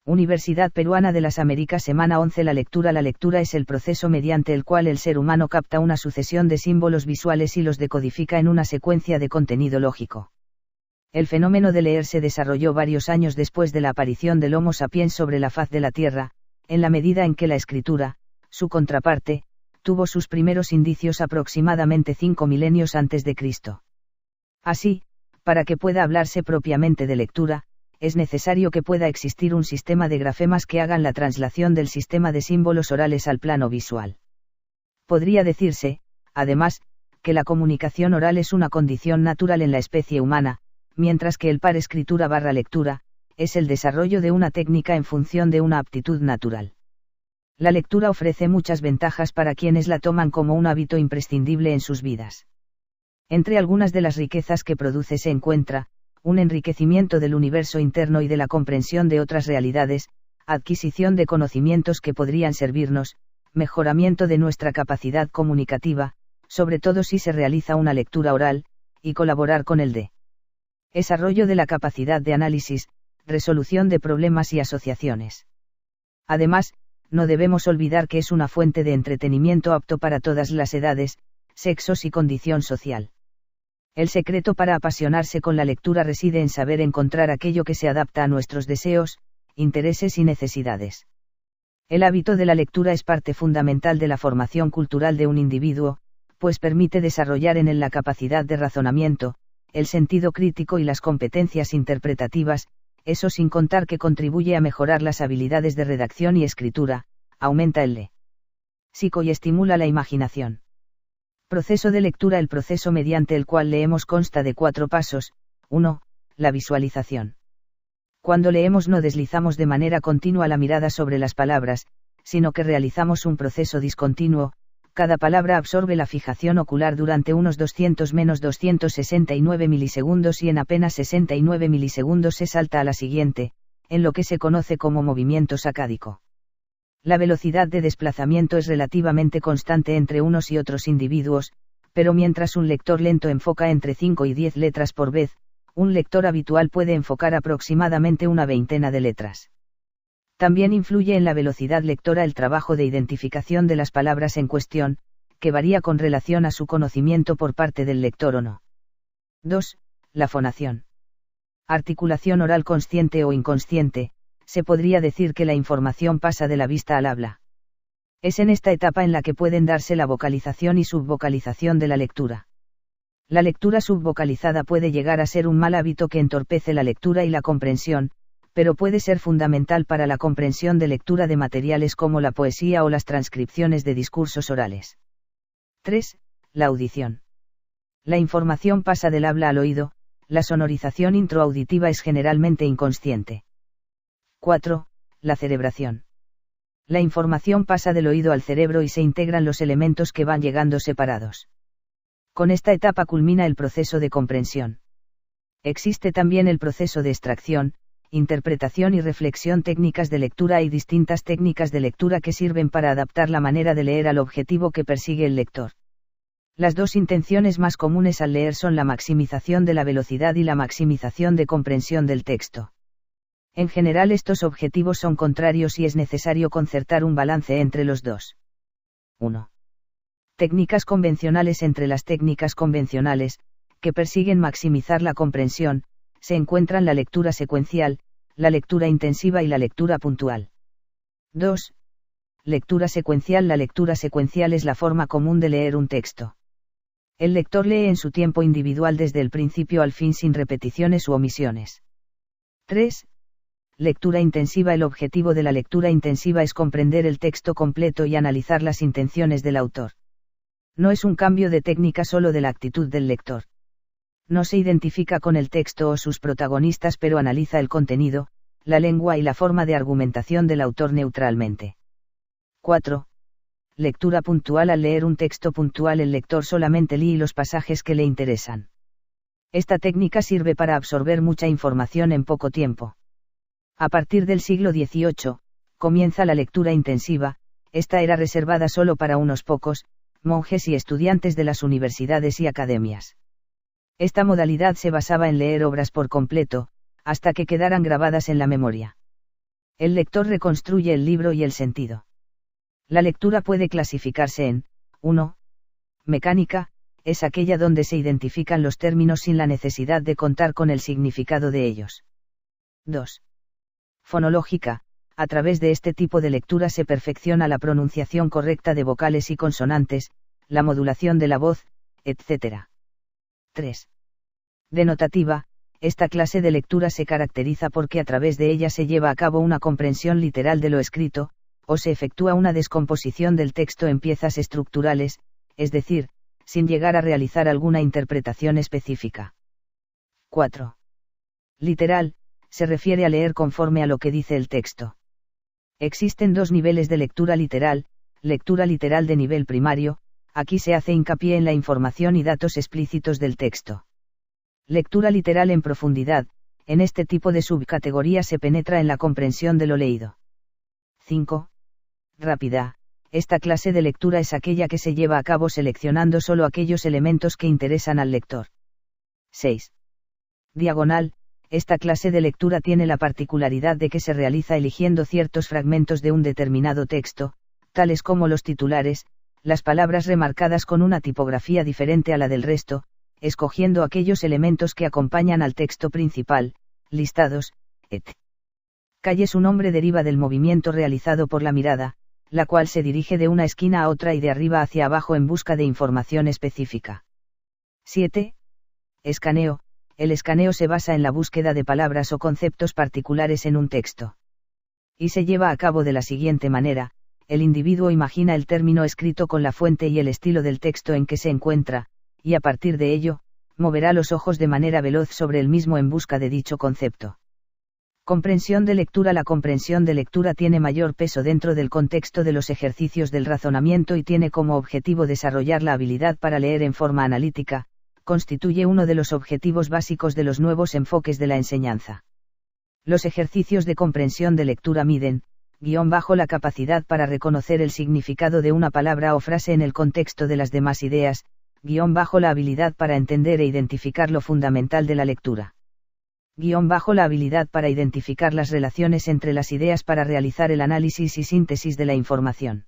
Universidad Peruana de las Américas, semana 11. La lectura es el proceso mediante el cual el ser humano capta una sucesión de símbolos visuales y los decodifica en una secuencia de contenido lógico. El fenómeno de leer se desarrolló varios años después de la aparición del Homo sapiens sobre la faz de la Tierra, en la medida en que la escritura, su contraparte, tuvo sus primeros indicios aproximadamente 5 milenios antes de Cristo. Así, para que pueda hablarse propiamente de lectura, es necesario que pueda existir un sistema de grafemas que hagan la traslación del sistema de símbolos orales al plano visual. Podría decirse, además, que la comunicación oral es una condición natural en la especie humana, mientras que el par escritura/lectura, es el desarrollo de una técnica en función de una aptitud natural. La lectura ofrece muchas ventajas para quienes la toman como un hábito imprescindible en sus vidas. Entre algunas de las riquezas que produce se encuentra, un enriquecimiento del universo interno y de la comprensión de otras realidades, adquisición de conocimientos que podrían servirnos, mejoramiento de nuestra capacidad comunicativa, sobre todo si se realiza una lectura oral, y colaborar con el desarrollo de la capacidad de análisis, resolución de problemas y asociaciones. Además, no debemos olvidar que es una fuente de entretenimiento apto para todas las edades, sexos y condición social. El secreto para apasionarse con la lectura reside en saber encontrar aquello que se adapta a nuestros deseos, intereses y necesidades. El hábito de la lectura es parte fundamental de la formación cultural de un individuo, pues permite desarrollar en él la capacidad de razonamiento, el sentido crítico y las competencias interpretativas, eso sin contar que contribuye a mejorar las habilidades de redacción y escritura, aumenta el léxico y estimula la imaginación. Proceso de lectura. El proceso mediante el cual leemos consta de 4 pasos. 1. La visualización. Cuando leemos no deslizamos de manera continua la mirada sobre las palabras, sino que realizamos un proceso discontinuo. Cada palabra absorbe la fijación ocular durante unos 200-269 milisegundos y en apenas 69 milisegundos se salta a la siguiente, en lo que se conoce como movimiento sacádico. La velocidad de desplazamiento es relativamente constante entre unos y otros individuos, pero mientras un lector lento enfoca entre 5 y 10 letras por vez, un lector habitual puede enfocar aproximadamente una veintena de letras. También influye en la velocidad lectora el trabajo de identificación de las palabras en cuestión, que varía con relación a su conocimiento por parte del lector o no. 2. La fonación. Articulación oral consciente o inconsciente. Se podría decir que la información pasa de la vista al habla. Es en esta etapa en la que pueden darse la vocalización y subvocalización de la lectura. La lectura subvocalizada puede llegar a ser un mal hábito que entorpece la lectura y la comprensión, pero puede ser fundamental para la comprensión de lectura de materiales como la poesía o las transcripciones de discursos orales. 3. La audición. La información pasa del habla al oído, la sonorización introauditiva es generalmente inconsciente. 4. La cerebración. La información pasa del oído al cerebro y se integran los elementos que van llegando separados. Con esta etapa culmina el proceso de comprensión. Existe también el proceso de extracción, interpretación y reflexión. Técnicas de lectura. Hay distintas técnicas de lectura que sirven para adaptar la manera de leer al objetivo que persigue el lector. Las dos intenciones más comunes al leer son la maximización de la velocidad y la maximización de comprensión del texto. En general estos objetivos son contrarios y es necesario concertar un balance entre los dos. 1. Técnicas convencionales. Entre las técnicas convencionales, que persiguen maximizar la comprensión, se encuentran la lectura secuencial, la lectura intensiva y la lectura puntual. 2. Lectura secuencial. La lectura secuencial es la forma común de leer un texto. El lector lee en su tiempo individual desde el principio al fin sin repeticiones u omisiones. 3. Lectura intensiva. El objetivo de la lectura intensiva es comprender el texto completo y analizar las intenciones del autor. No es un cambio de técnica solo de la actitud del lector. No se identifica con el texto o sus protagonistas, pero analiza el contenido, la lengua y la forma de argumentación del autor neutralmente. 4. Lectura puntual. Al leer un texto puntual el lector solamente lee los pasajes que le interesan. Esta técnica sirve para absorber mucha información en poco tiempo. A partir del siglo XVIII, comienza la lectura intensiva. Esta era reservada solo para unos pocos, monjes y estudiantes de las universidades y academias. Esta modalidad se basaba en leer obras por completo, hasta que quedaran grabadas en la memoria. El lector reconstruye el libro y el sentido. La lectura puede clasificarse en: 1. Mecánica, es aquella donde se identifican los términos sin la necesidad de contar con el significado de ellos. 2. Fonológica, a través de este tipo de lectura se perfecciona la pronunciación correcta de vocales y consonantes, la modulación de la voz, etc. 3. Denotativa, esta clase de lectura se caracteriza porque a través de ella se lleva a cabo una comprensión literal de lo escrito, o se efectúa una descomposición del texto en piezas estructurales, es decir, sin llegar a realizar alguna interpretación específica. 4. Literal, se refiere a leer conforme a lo que dice el texto. Existen dos niveles de lectura literal de nivel primario, aquí se hace hincapié en la información y datos explícitos del texto. Lectura literal en profundidad, en este tipo de subcategoría se penetra en la comprensión de lo leído. 5. Rápida, esta clase de lectura es aquella que se lleva a cabo seleccionando solo aquellos elementos que interesan al lector. 6. Diagonal, esta clase de lectura tiene la particularidad de que se realiza eligiendo ciertos fragmentos de un determinado texto, tales como los titulares, las palabras remarcadas con una tipografía diferente a la del resto, escogiendo aquellos elementos que acompañan al texto principal, listados, etc. Calle. Su nombre deriva del movimiento realizado por la mirada, la cual se dirige de una esquina a otra y de arriba hacia abajo en busca de información específica. 7. Escaneo. El escaneo se basa en la búsqueda de palabras o conceptos particulares en un texto. Y se lleva a cabo de la siguiente manera: el individuo imagina el término escrito con la fuente y el estilo del texto en que se encuentra, y a partir de ello, moverá los ojos de manera veloz sobre el mismo en busca de dicho concepto. Comprensión de lectura. La comprensión de lectura tiene mayor peso dentro del contexto de los ejercicios del razonamiento y tiene como objetivo desarrollar la habilidad para leer en forma analítica, constituye uno de los objetivos básicos de los nuevos enfoques de la enseñanza. Los ejercicios de comprensión de lectura miden, la capacidad para reconocer el significado de una palabra o frase en el contexto de las demás ideas, la habilidad para entender e identificar lo fundamental de la lectura. La habilidad para identificar las relaciones entre las ideas para realizar el análisis y síntesis de la información.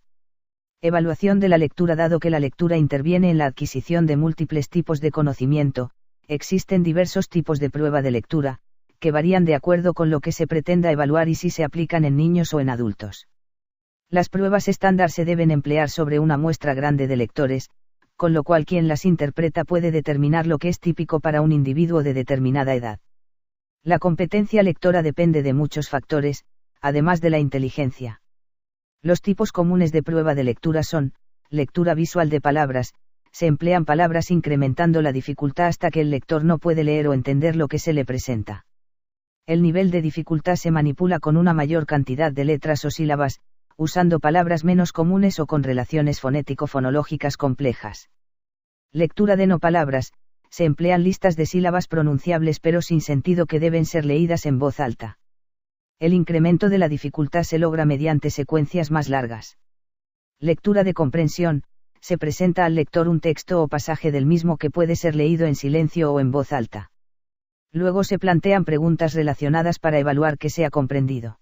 Evaluación de la lectura. Dado que la lectura interviene en la adquisición de múltiples tipos de conocimiento, existen diversos tipos de prueba de lectura, que varían de acuerdo con lo que se pretenda evaluar y si se aplican en niños o en adultos. Las pruebas estándar se deben emplear sobre una muestra grande de lectores, con lo cual quien las interpreta puede determinar lo que es típico para un individuo de determinada edad. La competencia lectora depende de muchos factores, además de la inteligencia. Los tipos comunes de prueba de lectura son: lectura visual de palabras, se emplean palabras incrementando la dificultad hasta que el lector no puede leer o entender lo que se le presenta. El nivel de dificultad se manipula con una mayor cantidad de letras o sílabas, usando palabras menos comunes o con relaciones fonético-fonológicas complejas. Lectura de no palabras, se emplean listas de sílabas pronunciables pero sin sentido que deben ser leídas en voz alta. El incremento de la dificultad se logra mediante secuencias más largas. Lectura de comprensión, se presenta al lector un texto o pasaje del mismo que puede ser leído en silencio o en voz alta. Luego se plantean preguntas relacionadas para evaluar que sea comprendido.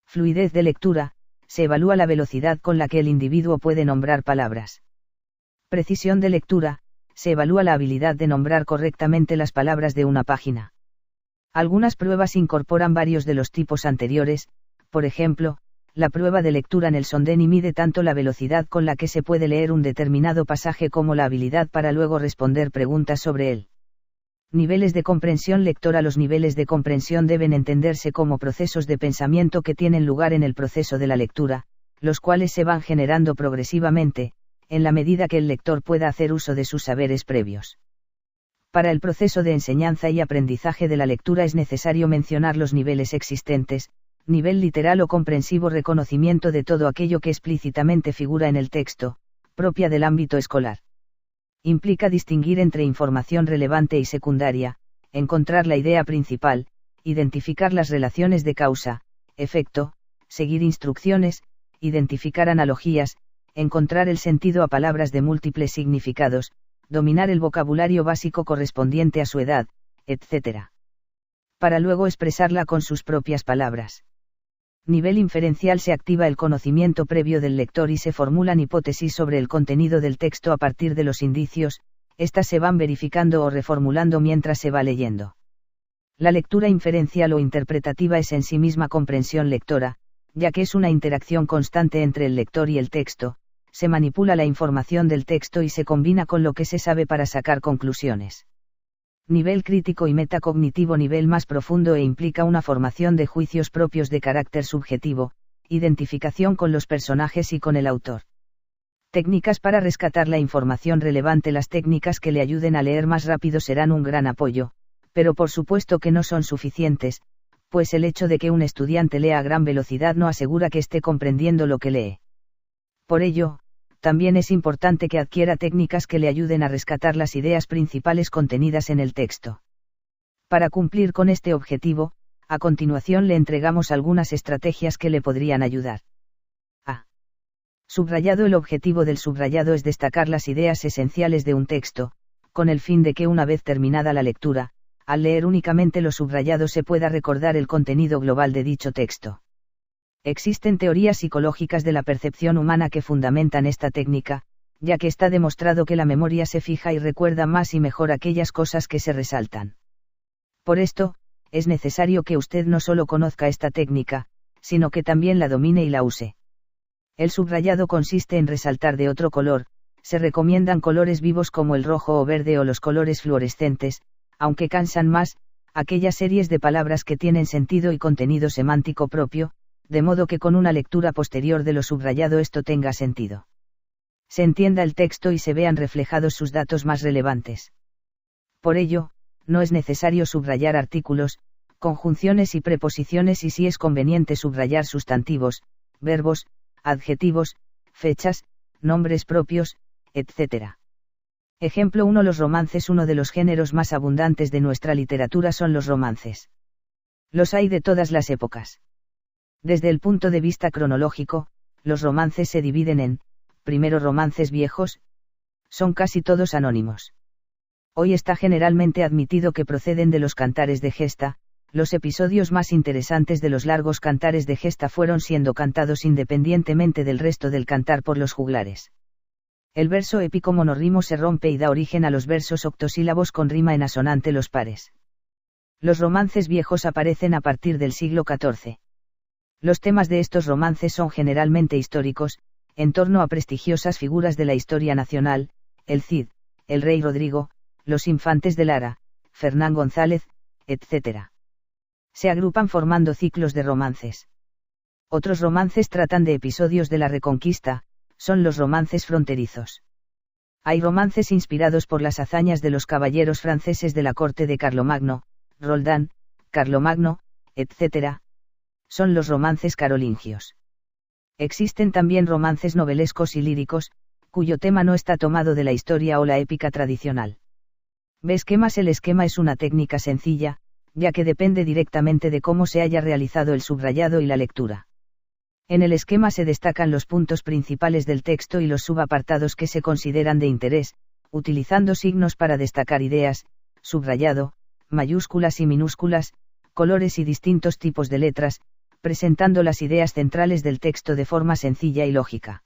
Fluidez de lectura, se evalúa la velocidad con la que el individuo puede nombrar palabras. Precisión de lectura, se evalúa la habilidad de nombrar correctamente las palabras de una página. Algunas pruebas incorporan varios de los tipos anteriores, por ejemplo, la prueba de lectura en el Sondeni mide tanto la velocidad con la que se puede leer un determinado pasaje como la habilidad para luego responder preguntas sobre él. Niveles de comprensión lectora. Los niveles de comprensión deben entenderse como procesos de pensamiento que tienen lugar en el proceso de la lectura, los cuales se van generando progresivamente, en la medida que el lector pueda hacer uso de sus saberes previos. Para el proceso de enseñanza y aprendizaje de la lectura es necesario mencionar los niveles existentes: nivel literal o comprensivo, reconocimiento de todo aquello que explícitamente figura en el texto, propia del ámbito escolar. Implica distinguir entre información relevante y secundaria, encontrar la idea principal, identificar las relaciones de causa, efecto, seguir instrucciones, identificar analogías, encontrar el sentido a palabras de múltiples significados, dominar el vocabulario básico correspondiente a su edad, etc. Para luego expresarla con sus propias palabras. Nivel inferencial: se activa el conocimiento previo del lector y se formulan hipótesis sobre el contenido del texto a partir de los indicios, estas se van verificando o reformulando mientras se va leyendo. La lectura inferencial o interpretativa es en sí misma comprensión lectora, ya que es una interacción constante entre el lector y el texto, se manipula la información del texto y se combina con lo que se sabe para sacar conclusiones. Nivel crítico y metacognitivo: nivel más profundo e implica una formación de juicios propios de carácter subjetivo, identificación con los personajes y con el autor. Técnicas para rescatar la información relevante: las técnicas que le ayuden a leer más rápido serán un gran apoyo, pero por supuesto que no son suficientes, pues el hecho de que un estudiante lea a gran velocidad no asegura que esté comprendiendo lo que lee. Por ello, también es importante que adquiera técnicas que le ayuden a rescatar las ideas principales contenidas en el texto. Para cumplir con este objetivo, a continuación le entregamos algunas estrategias que le podrían ayudar. A. Subrayado: el objetivo del subrayado es destacar las ideas esenciales de un texto, con el fin de que una vez terminada la lectura, al leer únicamente lo subrayado se pueda recordar el contenido global de dicho texto. Existen teorías psicológicas de la percepción humana que fundamentan esta técnica, ya que está demostrado que la memoria se fija y recuerda más y mejor aquellas cosas que se resaltan. Por esto, es necesario que usted no solo conozca esta técnica, sino que también la domine y la use. El subrayado consiste en resaltar de otro color, se recomiendan colores vivos como el rojo o verde o los colores fluorescentes, aunque cansan más, aquellas series de palabras que tienen sentido y contenido semántico propio, de modo que con una lectura posterior de lo subrayado esto tenga sentido. Se entienda el texto y se vean reflejados sus datos más relevantes. Por ello, no es necesario subrayar artículos, conjunciones y preposiciones y si es conveniente subrayar sustantivos, verbos, adjetivos, fechas, nombres propios, etc. Ejemplo 1: los romances. Uno de los géneros más abundantes de nuestra literatura son los romances. Los hay de todas las épocas. Desde el punto de vista cronológico, los romances se dividen en, primero, romances viejos, son casi todos anónimos. Hoy está generalmente admitido que proceden de los cantares de gesta. Los episodios más interesantes de los largos cantares de gesta fueron siendo cantados independientemente del resto del cantar por los juglares. El verso épico monorrimo se rompe y da origen a los versos octosílabos con rima en asonante los pares. Los romances viejos aparecen a partir del siglo XIV. Los temas de estos romances son generalmente históricos, en torno a prestigiosas figuras de la historia nacional, el Cid, el rey Rodrigo, los infantes de Lara, Fernán González, etc. Se agrupan formando ciclos de romances. Otros romances tratan de episodios de la Reconquista, son los romances fronterizos. Hay romances inspirados por las hazañas de los caballeros franceses de la corte de Carlomagno, Roldán, Carlomagno, etc. Son los romances carolingios. Existen también romances novelescos y líricos, cuyo tema no está tomado de la historia o la épica tradicional. Esquemas. El esquema es una técnica sencilla, ya que depende directamente de cómo se haya realizado el subrayado y la lectura. En el esquema se destacan los puntos principales del texto y los subapartados que se consideran de interés, utilizando signos para destacar ideas, subrayado, mayúsculas y minúsculas, colores y distintos tipos de letras, presentando las ideas centrales del texto de forma sencilla y lógica.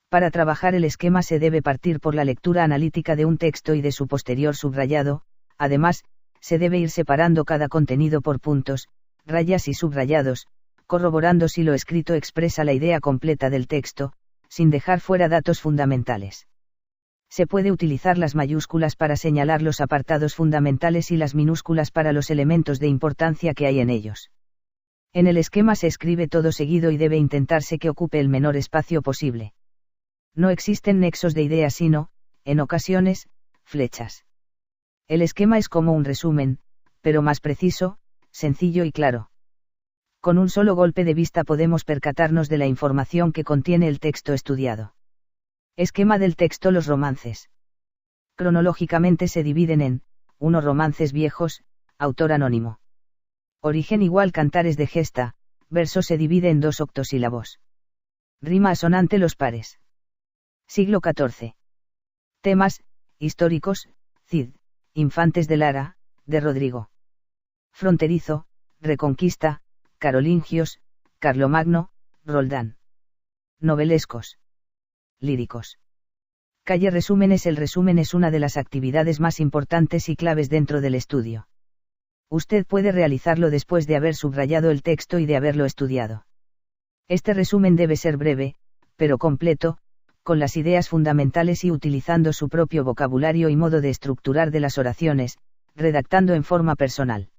Para trabajar el esquema se debe partir por la lectura analítica de un texto y de su posterior subrayado, además, se debe ir separando cada contenido por puntos, rayas y subrayados, corroborando si lo escrito expresa la idea completa del texto, sin dejar fuera datos fundamentales. Se puede utilizar las mayúsculas para señalar los apartados fundamentales y las minúsculas para los elementos de importancia que hay en ellos. En el esquema se escribe todo seguido y debe intentarse que ocupe el menor espacio posible. No existen nexos de ideas sino, en ocasiones, flechas. El esquema es como un resumen, pero más preciso, sencillo y claro. Con un solo golpe de vista podemos percatarnos de la información que contiene el texto estudiado. Esquema del texto. Los romances. Cronológicamente se dividen en, 1. Romances viejos, autor anónimo. Origen igual cantares de gesta, verso se divide en 2 octosílabos. Rima asonante los pares. Siglo XIV. Temas, históricos, Cid, infantes de Lara, de Rodrigo. Fronterizo, Reconquista, carolingios, Carlomagno, Roldán. Novelescos. Líricos. Calle resúmenes. El resumen es una de las actividades más importantes y claves dentro del estudio. Usted puede realizarlo después de haber subrayado el texto y de haberlo estudiado. Este resumen debe ser breve, pero completo, con las ideas fundamentales y utilizando su propio vocabulario y modo de estructurar de las oraciones, redactando en forma personal.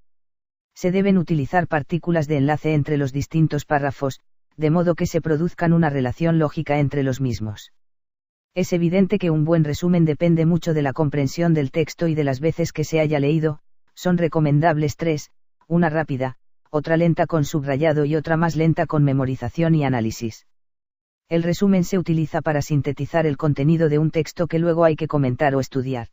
Se deben utilizar partículas de enlace entre los distintos párrafos, de modo que se produzcan una relación lógica entre los mismos. Es evidente que un buen resumen depende mucho de la comprensión del texto y de las veces que se haya leído. Son recomendables 3, una rápida, otra lenta con subrayado y otra más lenta con memorización y análisis. El resumen se utiliza para sintetizar el contenido de un texto que luego hay que comentar o estudiar.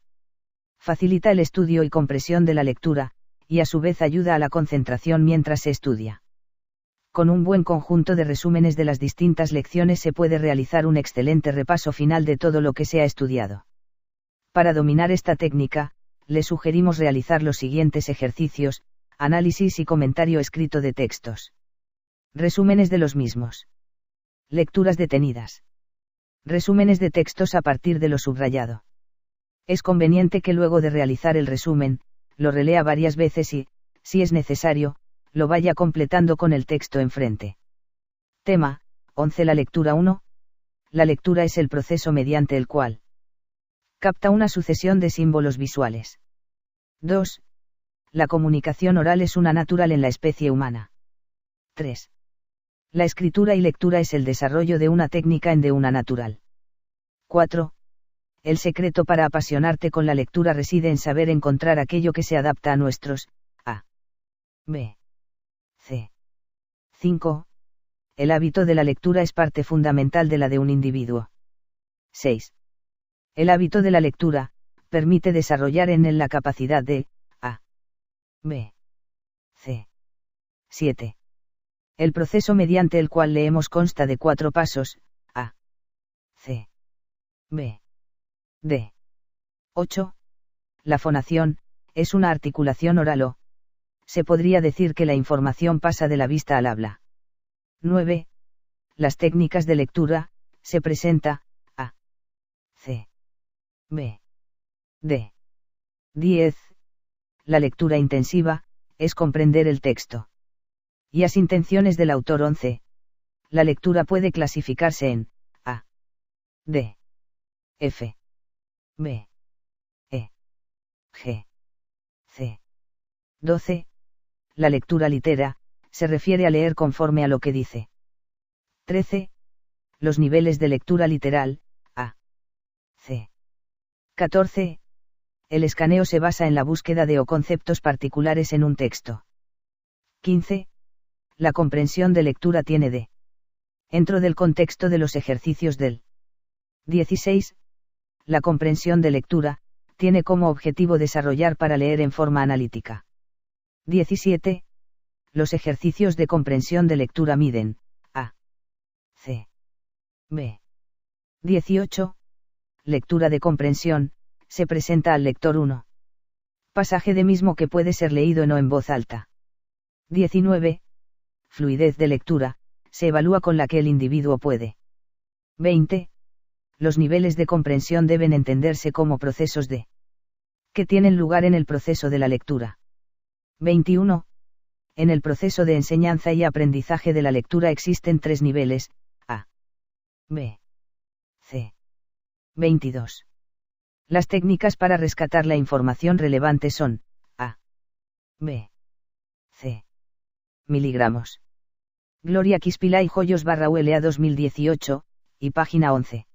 Facilita el estudio y compresión de la lectura, y a su vez ayuda a la concentración mientras se estudia. Con un buen conjunto de resúmenes de las distintas lecciones se puede realizar un excelente repaso final de todo lo que se ha estudiado. Para dominar esta técnica, le sugerimos realizar los siguientes ejercicios: análisis y comentario escrito de textos. Resúmenes de los mismos. Lecturas detenidas. Resúmenes de textos a partir de lo subrayado. Es conveniente que luego de realizar el resumen, lo relea varias veces y, si es necesario, lo vaya completando con el texto enfrente. Tema 11. La lectura 1. La lectura es el proceso mediante el cual capta una sucesión de símbolos visuales. 2. La comunicación oral es una natural en la especie humana. 3. La escritura y lectura es el desarrollo de una técnica en de una natural. 4. El secreto para apasionarte con la lectura reside en saber encontrar aquello que se adapta a nuestros A, B, C. 5. El hábito de la lectura es parte fundamental de la de un individuo. 6. El hábito de la lectura permite desarrollar en él la capacidad de A, B, C. 7. El proceso mediante el cual leemos consta de 4 pasos: A, C, B, D. 8. La fonación es una articulación oral o se podría decir que la información pasa de la vista al habla. 9. Las técnicas de lectura se presenta A, C, B, D. 10. La lectura intensiva es comprender el texto y las intenciones del autor. 11. La lectura puede clasificarse en A, D, F, B, E, G, C. 12. La lectura litera se refiere a leer conforme a lo que dice. 13. Los niveles de lectura literal, A, C. 14. El escaneo se basa en la búsqueda de o conceptos particulares en un texto. 15. La comprensión de lectura tiene de dentro del contexto de los ejercicios del 16. La comprensión de lectura tiene como objetivo desarrollar para leer en forma analítica. 17. Los ejercicios de comprensión de lectura miden A, C, B. 18. Lectura de comprensión se presenta al lector 1. Pasaje de mismo que puede ser leído no en voz alta. 19. Fluidez de lectura se evalúa con la que el individuo puede. 20. Los niveles de comprensión deben entenderse como procesos de que tienen lugar en el proceso de la lectura. 21. En el proceso de enseñanza y aprendizaje de la lectura existen 3 niveles: A, B, C. 22. Las técnicas para rescatar la información relevante son A, B, C. Miligramos. Gloria Quispilay Joyos /ULA 2018, y página 11.